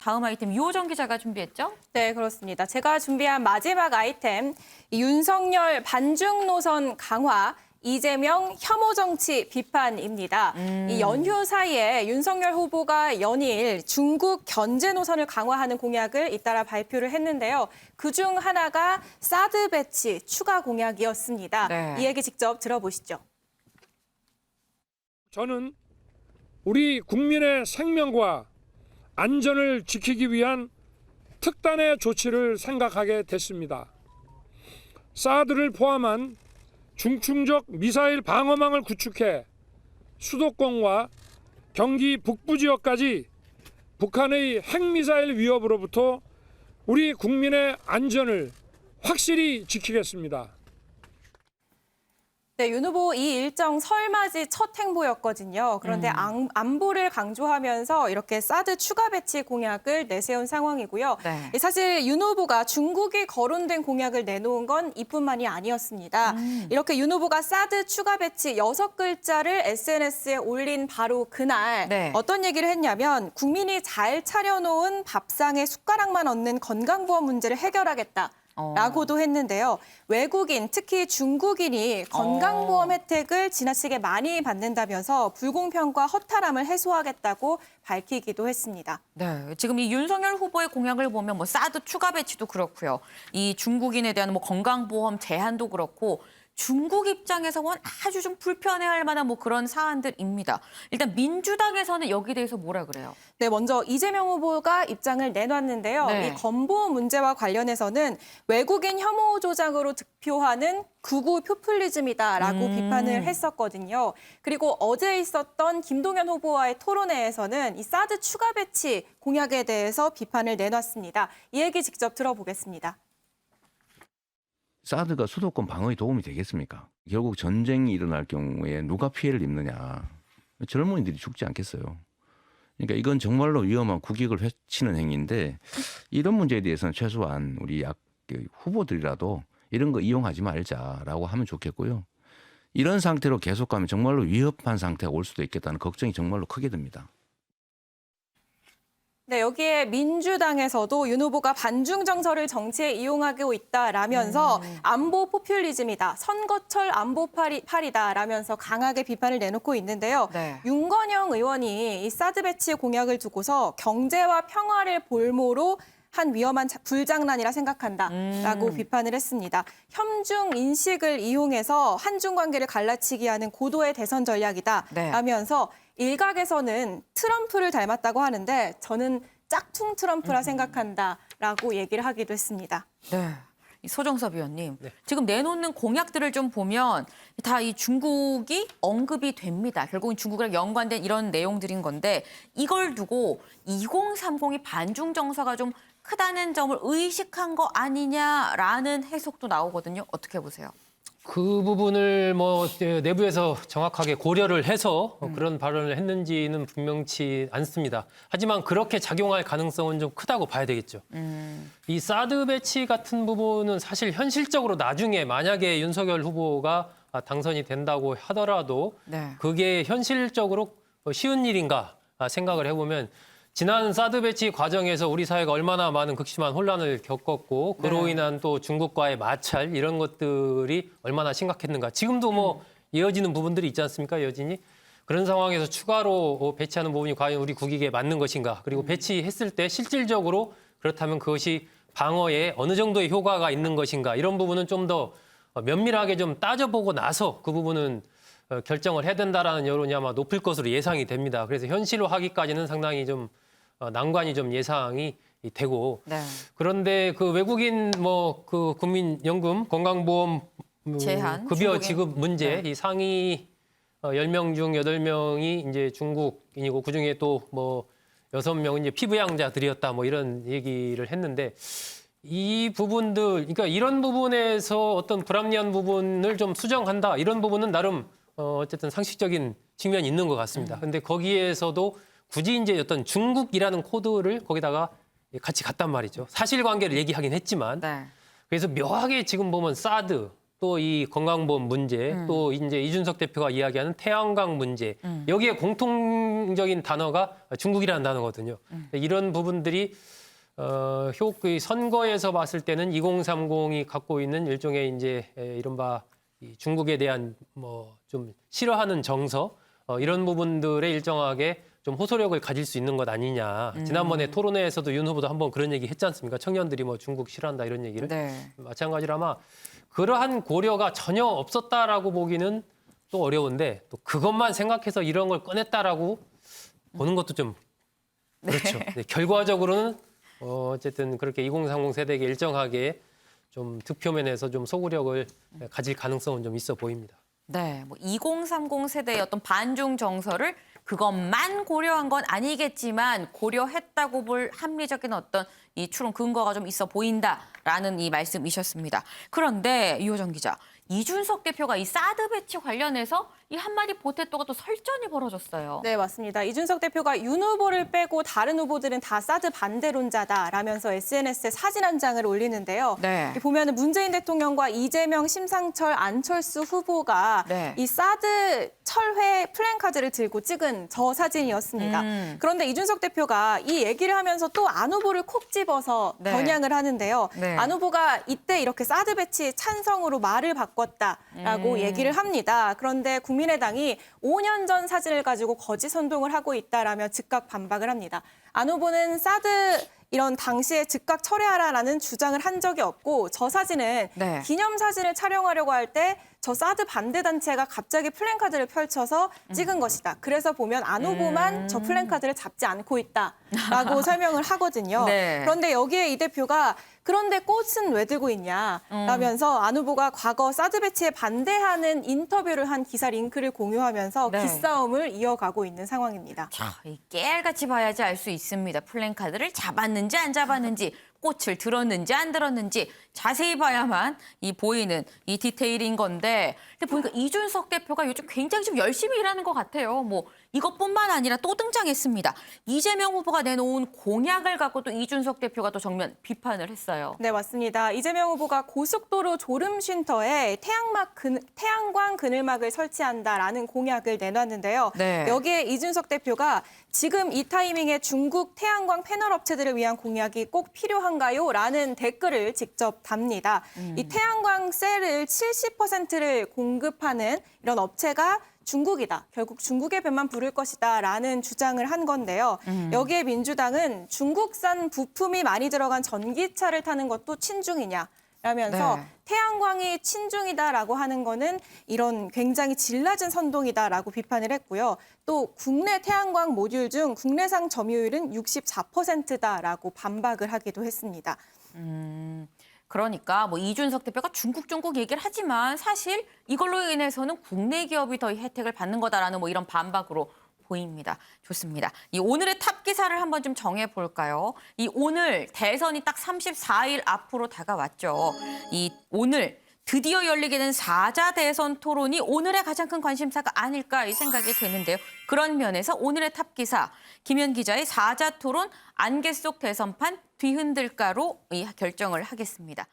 다음 아이템 유호정 기자가 준비했죠? 네, 그렇습니다. 제가 준비한 마지막 아이템, 이 윤석열 반중 노선 강화, 이재명 혐오 정치 비판입니다. 이 연휴 사이에 윤석열 후보가 연일 중국 견제 노선을 강화하는 공약을 잇따라 발표를 했는데요. 그중 하나가 사드 배치 추가 공약이었습니다. 네. 이 얘기 직접 들어보시죠. 저는 우리 국민의 생명과 안전을 지키기 위한 특단의 조치를 생각하게 됐습니다. 사드를 포함한 중충적 미사일 방어망을 구축해 수도권과 경기 북부 지역까지 북한의 핵미사일 위협으로부터 우리 국민의 안전을 확실히 지키겠습니다. 네, 윤 후보 이 일정 설맞이 첫 행보였거든요. 그런데 안보를 강조하면서 이렇게 사드 추가 배치 공약을 내세운 상황이고요. 네. 사실 윤 후보가 중국이 거론된 공약을 내놓은 건 이뿐만이 아니었습니다. 이렇게 윤 후보가 사드 추가 배치 6글자를 SNS에 올린 바로 그날 네. 어떤 얘기를 했냐면 국민이 잘 차려놓은 밥상에 숟가락만 얹는 건강보험 문제를 해결하겠다. 라고도 했는데요. 외국인, 특히 중국인이 건강보험 혜택을 지나치게 많이 받는다면서 불공평과 허탈함을 해소하겠다고 밝히기도 했습니다. 네, 지금 이 윤석열 후보의 공약을 보면 뭐 사드 추가 배치도 그렇고요. 이 중국인에 대한 뭐 건강보험 제한도 그렇고 중국 입장에서는 아주 좀 불편해할 만한 뭐 그런 사안들입니다. 일단 민주당에서는 여기에 대해서 뭐라 그래요? 네, 먼저 이재명 후보가 입장을 내놨는데요. 네. 이 건보 문제와 관련해서는 외국인 혐오 조장으로 득표하는 극우 포퓰리즘이다라고 비판을 했었거든요. 그리고 어제 있었던 김동연 후보와의 토론회에서는 이 사드 추가 배치 공약에 대해서 비판을 내놨습니다. 이 얘기 직접 들어보겠습니다. 사드가 수도권 방어에 도움이 되겠습니까? 결국 전쟁이 일어날 경우에 누가 피해를 입느냐. 젊은이들이 죽지 않겠어요. 그러니까 이건 정말로 위험한 국익을 해치는 행위인데 이런 문제에 대해서는 최소한 우리 후보들이라도 이런 거 이용하지 말자라고 하면 좋겠고요. 이런 상태로 계속 가면 정말로 위협한 상태가 올 수도 있겠다는 걱정이 정말로 크게 듭니다. 네, 여기에 민주당에서도 윤 후보가 반중 정서를 정치에 이용하고 있다라면서 안보 포퓰리즘이다, 선거철 안보팔이다라면서 강하게 비판을 내놓고 있는데요. 네. 윤건영 의원이 이 사드 배치 공약을 두고서 경제와 평화를 볼모로 한 위험한 불장난이라 생각한다라고 비판을 했습니다. 혐중 인식을 이용해서 한중 관계를 갈라치기 하는 고도의 대선 전략이다라면서 일각에서는 트럼프를 닮았다고 하는데 저는 짝퉁 트럼프라 생각한다라고 얘기를 하기도 했습니다. 네. 이 소정섭 위원님, 지금 내놓는 공약들을 좀 보면 다 이 중국이 언급이 됩니다. 결국은 중국이랑 연관된 이런 내용들인 건데 이걸 두고 2030이 반중 정서가 좀 크다는 점을 의식한 거 아니냐라는 해석도 나오거든요. 어떻게 보세요? 그 부분을 뭐 내부에서 정확하게 고려를 해서 그런 발언을 했는지는 분명치 않습니다. 하지만 그렇게 작용할 가능성은 좀 크다고 봐야 되겠죠. 이 사드 배치 같은 부분은 사실 현실적으로 나중에 만약에 윤석열 후보가 당선이 된다고 하더라도 네. 그게 현실적으로 쉬운 일인가 생각을 해보면 지난 사드 배치 과정에서 우리 사회가 얼마나 많은 극심한 혼란을 겪었고 그로 인한 또 중국과의 마찰 이런 것들이 얼마나 심각했는가. 지금도 뭐 이어지는 부분들이 있지 않습니까? 여전히. 그런 상황에서 추가로 배치하는 부분이 과연 우리 국익에 맞는 것인가. 그리고 배치했을 때 실질적으로 그렇다면 그것이 방어에 어느 정도의 효과가 있는 것인가. 이런 부분은 좀 더 면밀하게 좀 따져보고 나서 그 부분은 결정을 해야 된다라는 여론이 아마 높을 것으로 예상이 됩니다. 그래서 현실로 하기까지는 상당히 좀 난관이 좀 예상이 되고 네. 그런데 그 외국인 뭐 그 국민연금 건강보험 제한, 급여 중국인. 지급 문제 이 상위 10명 중 8명이 이제 중국인이고 그중에 또 뭐 6명은 이제 피부양자들이었다 뭐 이런 얘기를 했는데 이 부분들 그러니까 이런 부분에서 어떤 불합리한 부분을 좀 수정한다 이런 부분은 나름 어쨌든 상식적인 측면이 있는 것 같습니다. 근데 거기에서도 굳이 이제 어떤 중국이라는 코드를 거기다가 같이 갔단 말이죠. 사실관계를 얘기하긴 했지만 네. 그래서 묘하게 지금 보면 사드 또 이 건강보험 문제, 또 이제 이준석 대표가 이야기하는 태양광 문제, 여기에 공통적인 단어가 중국이라는 단어거든요. 이런 부분들이 그 선거에서 봤을 때는 2030이 갖고 있는 일종의 이제 이른바 이 중국에 대한 뭐 좀 싫어하는 정서, 이런 부분들에 일정하게 좀 호소력을 가질 수 있는 것 아니냐. 지난번에 토론회에서도 윤 후보도 한번 그런 얘기 했지 않습니까? 청년들이 뭐 중국 싫어한다 이런 얘기를. 네. 마찬가지로 아마 그러한 고려가 전혀 없었다라고 보기는 또 어려운데 또 그것만 생각해서 이런 걸 꺼냈다라고 보는 것도 좀 그렇죠. 네, 결과적으로는 어쨌든 그렇게 2030 세대에게 일정하게 좀 득표면에서 좀 소구력을 가질 가능성은 좀 있어 보입니다. 네, 뭐 2030 세대의 어떤 반중 정서를 그것만 고려한 건 아니겠지만 고려했다고 볼 합리적인 어떤 이 추론 근거가 좀 있어 보인다라는 이 말씀이셨습니다. 그런데 이호정 기자, 이준석 대표가 이 사드 배치 관련해서 이 한마디 보태또가 또 설전이 벌어졌어요. 네, 맞습니다. 이준석 대표가 윤 후보를 빼고 다른 후보들은 다 사드 반대론자다라면서 SNS에 사진 한 장을 올리는데요. 네. 보면은 문재인 대통령과 이재명, 심상철, 안철수 후보가 네. 이 사드 철회 플랜카드를 들고 찍은 저 사진이었습니다. 그런데 이준석 대표가 이 얘기를 하면서 또 안 후보를 콕 집어서 네. 겨냥을 하는데요. 네. 안 후보가 이때 이렇게 사드 배치 찬성으로 말을 바꿨다라고 얘기를 합니다. 그런데 국민의당이 5년 전 사진을 가지고 거짓 선동을 하고 있다라며 즉각 반박을 합니다. 안 후보는 사드 이런 당시에 즉각 철회하라라는 주장을 한 적이 없고 저 사진은 네. 기념사진을 촬영하려고 할 때 저 사드 반대 단체가 갑자기 플랜카드를 펼쳐서 찍은 것이다. 그래서 보면 안 후보만 저 플랜카드를 잡지 않고 있다라고 설명을 하거든요. 네. 그런데 여기에 이 대표가 그런데 꽃은 왜 들고 있냐 라면서 안 후보가 과거 사드 배치에 반대하는 인터뷰를 한 기사 링크를 공유하면서 네. 기싸움을 이어가고 있는 상황입니다. 자, 이 깨알같이 봐야지 알 수 있습니다. 플랜카드를 잡았는지 안 잡았는지, 꽃을 들었는지 안 들었는지 자세히 봐야만 이 보이는 이 디테일인 건데, 근데 보니까 이준석 대표가 요즘 굉장히 좀 열심히 일하는 것 같아요. 뭐 이것뿐만 아니라 또 등장했습니다. 이재명 후보가 내놓은 공약을 갖고 또 이준석 대표가 또 정면 비판을 했어요. 네, 맞습니다. 이재명 후보가 고속도로 졸음쉼터에 태양광 그늘막을 설치한다라는 공약을 내놨는데요. 네. 여기에 이준석 대표가 지금 이 타이밍에 중국 태양광 패널 업체들을 위한 공약이 꼭 필요한가요? 라는 댓글을 직접 답니다. 이 태양광 셀을 70%를 공급하는 이런 업체가 중국이다. 결국 중국의 배만 부를 것이다. 라는 주장을 한 건데요. 여기에 민주당은 중국산 부품이 많이 들어간 전기차를 타는 것도 친중이냐. 라면서 네. 태양광이 친중이다라고 하는 거는 이런 굉장히 질 낮은 선동이다라고 비판을 했고요. 또 국내 태양광 모듈 중 국내산 점유율은 64%다라고 반박을 하기도 했습니다. 그러니까 뭐 이준석 대표가 중국 얘기를 하지만 사실 이걸로 인해서는 국내 기업이 더 혜택을 받는 거다라는 뭐 이런 반박으로 보입니다. 좋습니다. 이 오늘의 탑 기사를 한번 좀 정해볼까요? 이 오늘 대선이 딱 34일 앞으로 다가왔죠. 이 오늘 드디어 열리게 된 4자 대선 토론이 오늘의 가장 큰 관심사가 아닐까 이 생각이 되는데요. 그런 면에서 오늘의 탑 기사 김현 기자의 4자 토론 안개 속 대선판 뒤흔들까로 결정을 하겠습니다.